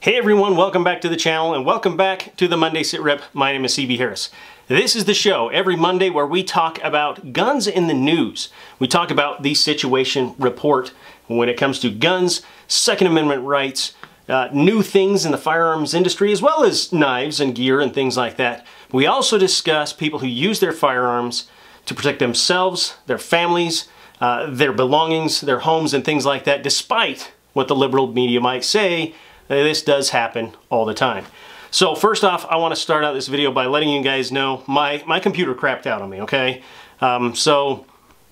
Hey everyone, welcome back to the channel and welcome back to the Monday SITREP. My name is CB Harris. This is the show every Monday where we talk about guns in the news. We talk about the situation report when it comes to guns, Second Amendment rights, new things in the firearms industry, as well as knives and gear and things like that. We also discuss people who use their firearms to protect themselves, their families, their belongings, their homes and things like that, despite what the liberal media might say. This does happen all the time. So first off, I want to start out this video by letting you guys know my computer crapped out on me, okay? So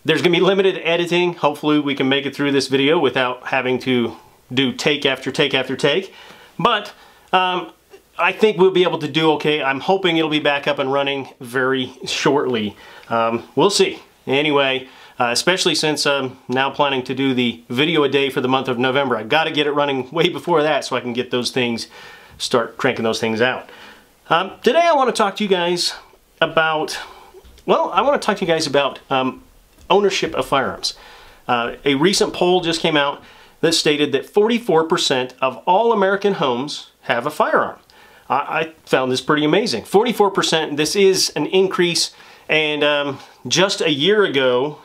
there's going to be limited editing. Hopefully we can make it through this video without having to do take after take after take. But I think we'll be able to do okay. I'm hoping it'll be back up and running very shortly. We'll see. Anyway, especially since I'm now planning to do the video a day for the month of November. I've got to get it running way before that so I can get those things, start cranking those things out. Today I want to talk to you guys about, ownership of firearms. A recent poll just came out that stated that 44% of all American homes have a firearm. I found this pretty amazing. 44%, this is an increase. And just a year ago,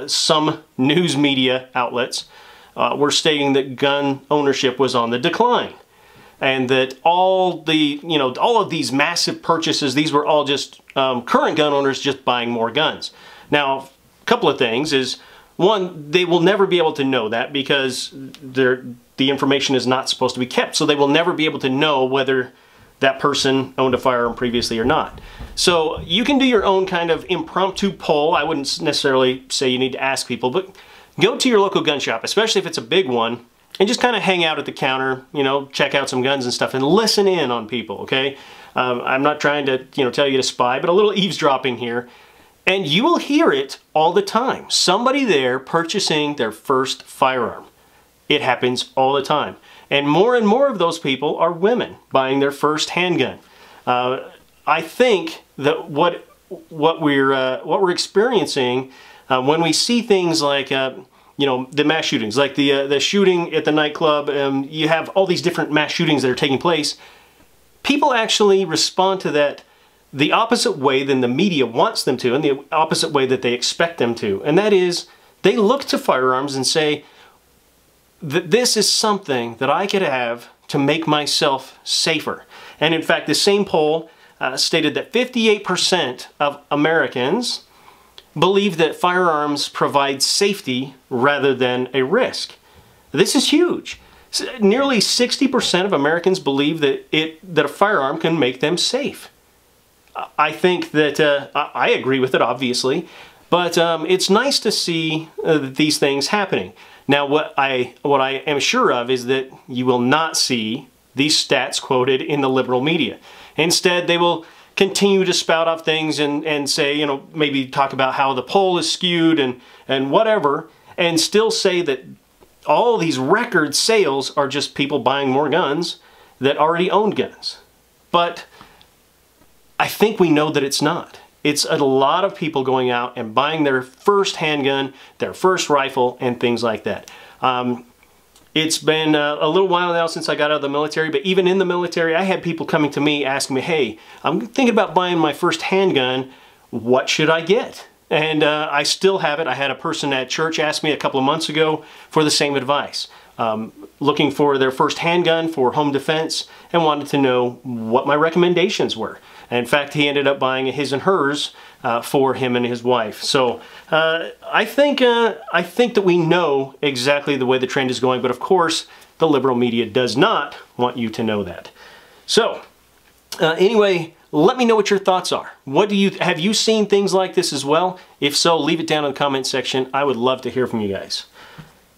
some news media outlets were stating that gun ownership was on the decline, and that all of these massive purchases, these were all just current gun owners just buying more guns. Now, a couple of things is, one, they will never be able to know that because the information is not supposed to be kept, so they will never be able to know whether that person owned a firearm previously or not. So you can do your own kind of impromptu poll. I wouldn't necessarily say you need to ask people, but go to your local gun shop, especially if it's a big one, and just kind of hang out at the counter, check out some guns and stuff and listen in on people, okay? I'm not trying to, tell you to spy, but a little eavesdropping here. And you will hear it all the time. Somebody there purchasing their first firearm. It happens all the time. And more of those people are women buying their first handgun. I think that what we're experiencing when we see things like the mass shootings, like the shooting at the nightclub, you have all these different mass shootings that are taking place. People actually respond to that the opposite way than the media wants them to, and the opposite way that they expect them to. And that is, they look to firearms and say that this is something that I could have to make myself safer. And in fact, the same poll stated that 58% of Americans believe that firearms provide safety rather than a risk. This is huge. Nearly 60% of Americans believe that a firearm can make them safe. I think that I agree with it, obviously, but it's nice to see these things happening. Now, what I am sure of is that you will not see these stats quoted in the liberal media. Instead, they will continue to spout off things and say, maybe talk about how the poll is skewed and whatever, and still say that all these record sales are just people buying more guns that already owned guns. But I think we know that it's not. It's a lot of people going out and buying their first handgun, their first rifle, and things like that. It's been a little while now since I got out of the military, but even in the military, I had people coming to me asking me, hey, I'm thinking about buying my first handgun. What should I get? And I still have it. I had a person at church ask me a couple of months ago for the same advice. Looking for their first handgun for home defense and wanted to know what my recommendations were. In fact, he ended up buying a his and hers for him and his wife. So I think that we know exactly the way the trend is going, but of course the liberal media does not want you to know that. So anyway, let me know what your thoughts are. Have you seen things like this as well? If so, leave it down in the comment section. I would love to hear from you guys.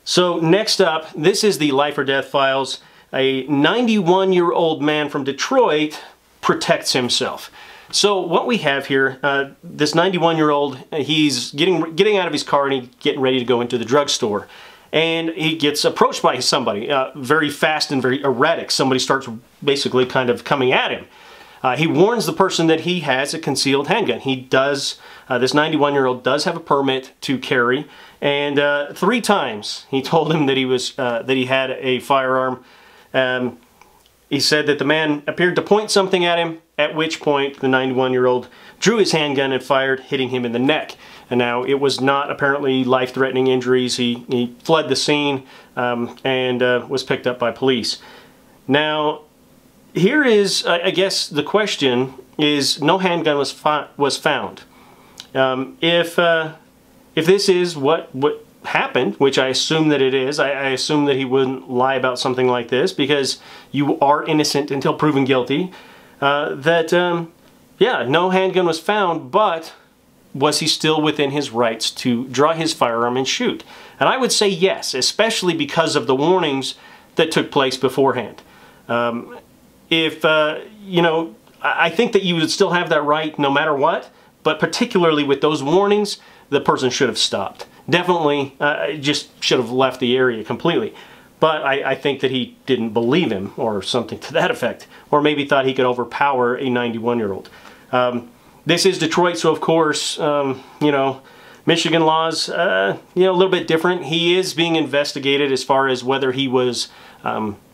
So next up, this is the life or death files. A 91-year-old man from Detroit protects himself. So what we have here, this 91-year-old, he's getting out of his car and he's getting ready to go into the drugstore. And he gets approached by somebody, very fast and very erratic. Somebody starts basically kind of coming at him. He warns the person that he has a concealed handgun. He does, this 91-year-old does have a permit to carry, and 3 times he told him that he had a firearm. He said that the man appeared to point something at him, at which point the 91-year-old drew his handgun and fired, hitting him in the neck. And now it was not apparently life-threatening injuries. He fled the scene and was picked up by police. Now, here is, I guess, the question is, no handgun was found. If this is what happened, which I assume that it is, I assume that he wouldn't lie about something like this because you are innocent until proven guilty, yeah, no handgun was found, but was he still within his rights to draw his firearm and shoot? And I would say yes, especially because of the warnings that took place beforehand. You know, I think that you would still have that right no matter what, but particularly with those warnings, the person should have stopped. Definitely just should have left the area completely. But I think that he didn't believe him or something to that effect, or maybe thought he could overpower a 91-year-old. This is Detroit, so of course, you know, Michigan laws, you know, a little bit different. He is being investigated as far as whether he was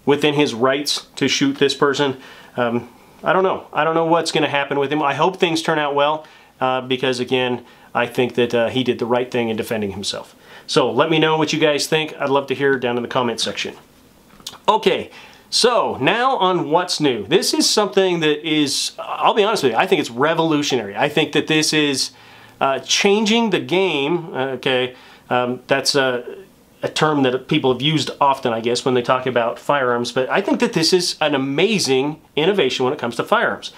within his rights to shoot this person. I don't know. I don't know what's going to happen with him. I hope things turn out well because, again, I think that he did the right thing in defending himself. So let me know what you guys think. I'd love to hear down in the comment section. Okay, so now on what's new. This is something that is, I'll be honest with you, I think it's revolutionary. I think that this is changing the game. Okay, that's a term that people have used often, I guess, when they talk about firearms. But I think that this is an amazing innovation when it comes to firearms.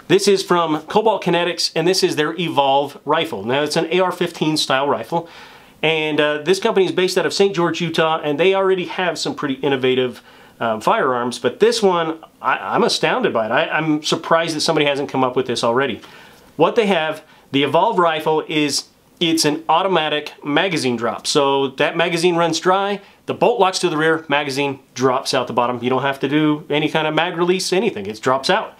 This is from Cobalt Kinetics, and this is their Evolve rifle. Now, it's an AR-15 style rifle, and this company is based out of St. George, Utah, and they already have some pretty innovative firearms, but this one, I'm astounded by it. I'm surprised that somebody hasn't come up with this already. What they have, the Evolve rifle, it's an automatic magazine drop. So that magazine runs dry, the bolt locks to the rear, magazine drops out the bottom. You don't have to do any kind of mag release, anything. It drops out.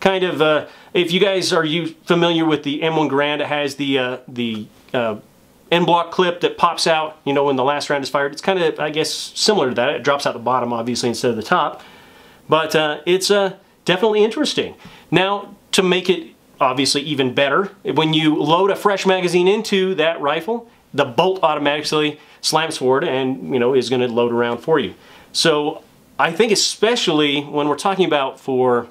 Kind of, if you guys are familiar with the M1 Garand, it has the end block clip that pops out, you know, when the last round is fired. It's kind of, I guess, similar to that. It drops out the bottom, obviously, instead of the top. But it's definitely interesting. Now, to make it obviously even better, when you load a fresh magazine into that rifle, the bolt automatically slams forward and, you know, is going to load around for you. So I think especially when we're talking about for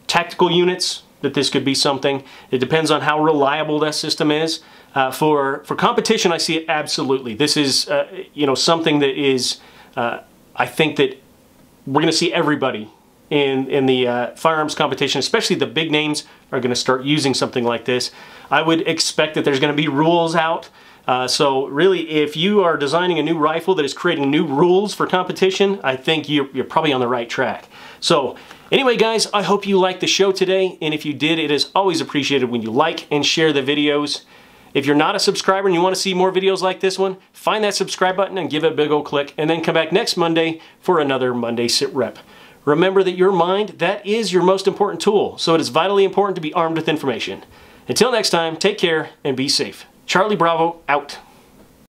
tactical units, that this could be something. It depends on how reliable that system is. For competition, I see it absolutely. This is, you know, something that is, I think that we're going to see everybody in the firearms competition, especially the big names, are going to start using something like this. I would expect that there's going to be rules out. So really, if you are designing a new rifle that is creating new rules for competition, I think you're probably on the right track. So anyway, guys, I hope you liked the show today, and if you did, it is always appreciated when you like and share the videos. If you're not a subscriber and you want to see more videos like this one, find that subscribe button and give it a big old click, and then come back next Monday for another Monday Sit Rep. Remember that your mind, that is your most important tool, so it is vitally important to be armed with information. Until next time, take care and be safe. Charlie Bravo, out.